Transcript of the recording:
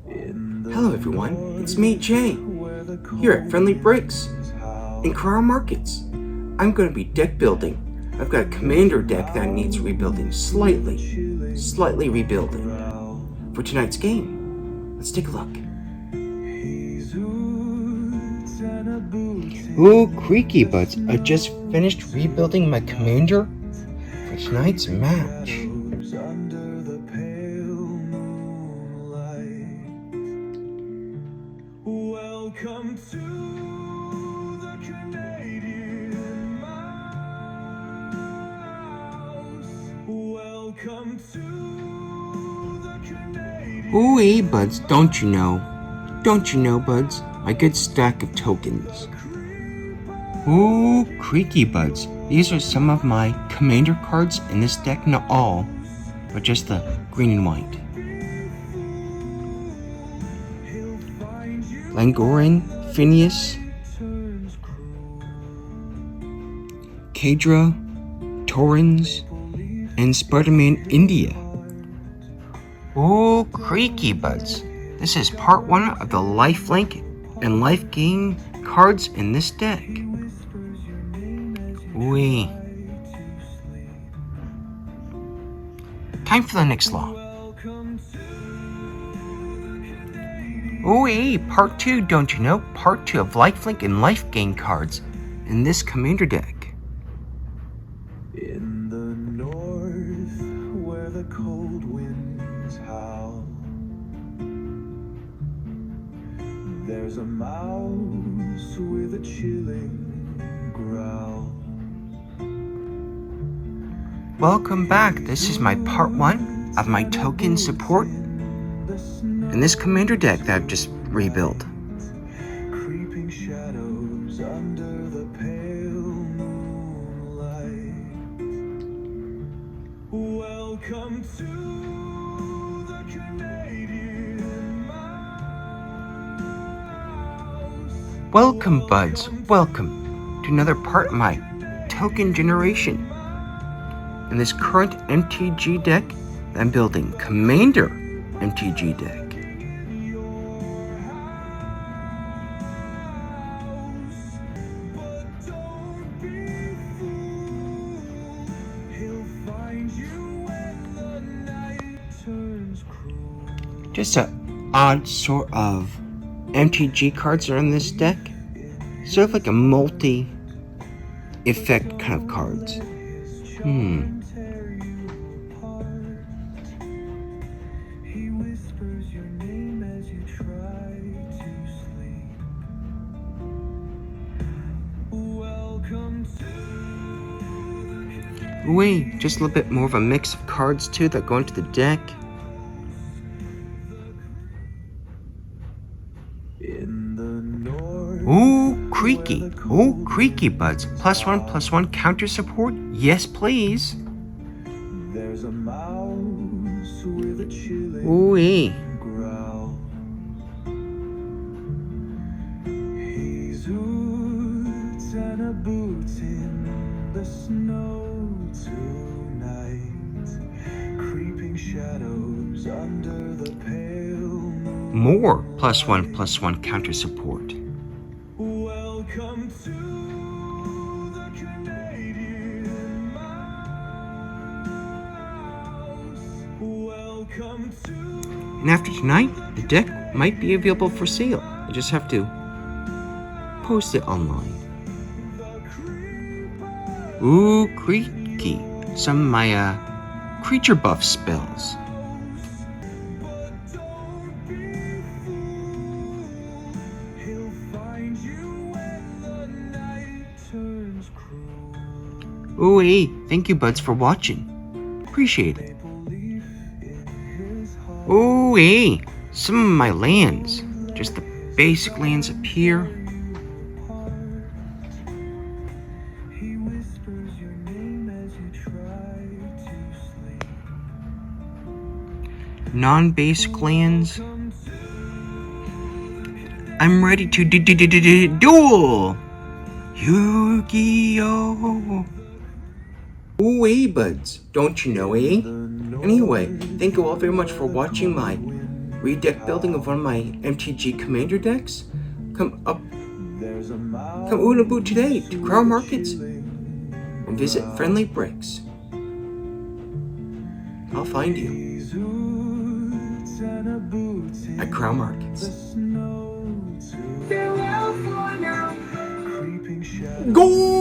Hello everyone, it's me Jay, here at Friendly Breaks in Carrara Markets. I'm going to be deck building. I've got a commander deck that needs rebuilding, slightly rebuilding. For tonight's game, let's take a look. Ooh, creaky butts, I just finished rebuilding my commander for tonight's match. Welcome to the Canadian mouse. Welcome to the Canadian. Ooh, hey, buds, don't you know, buds, my good stack of tokens. Ooh, creaky buds, these are some of my commander cards in this deck, not all, but just the green and white. Langoran, Phineas, Kadra, Torrens, and Spider-Man India. Ooh, creaky buds. This is part 1 of the lifelink and life gain cards in this deck. Ooh. Time for the next law. Ooh, hey, part 2, don't you know? Part 2 of lifelink and life gain cards in this commander deck. In the north, where the cold winds howl, there's a mouse with a chilling growl. Welcome back. This is my part 1 of my token support in this commander deck that I've just rebuilt. Creeping shadows under the pale moonlight. Welcome to the Canadian mouse. Welcome, buds. Welcome to another part of my token generation in this current MTG deck that I'm building, Commander MTG Deck. Just an odd sort of MTG cards are in this deck. Sort of like a multi-effect kind of cards. Wait, just a little bit more of a mix of cards too that go into the deck. Ooh, creaky. Ooh, creaky buds. +1/+1 counter support. Yes, please. There's a mouse with a chilling growl. He's roots and a boot in the snow tonight. Creeping shadows under the pale moon. More +1/+1 counter support. Welcome to the Canadian mouse. Welcome to. And after tonight, the deck might be available for sale. I just have to post it online. Ooh, creaky. Some of my creature buff spells. Ooh, hey, thank you, buds, for watching. Appreciate it. Ooh, hey, some of my lands. Just the basic lands up here. Non-basic lands. I'm ready to duel! Yu-Gi-Oh! Ooh, hey, buds, don't you know, eh? Anyway, thank you all very much for watching my Read deck building of one of my MTG Commander decks? Come Unaboot today to Crown Markets and visit Friendly Bricks. I'll find you at Crown Markets. Go!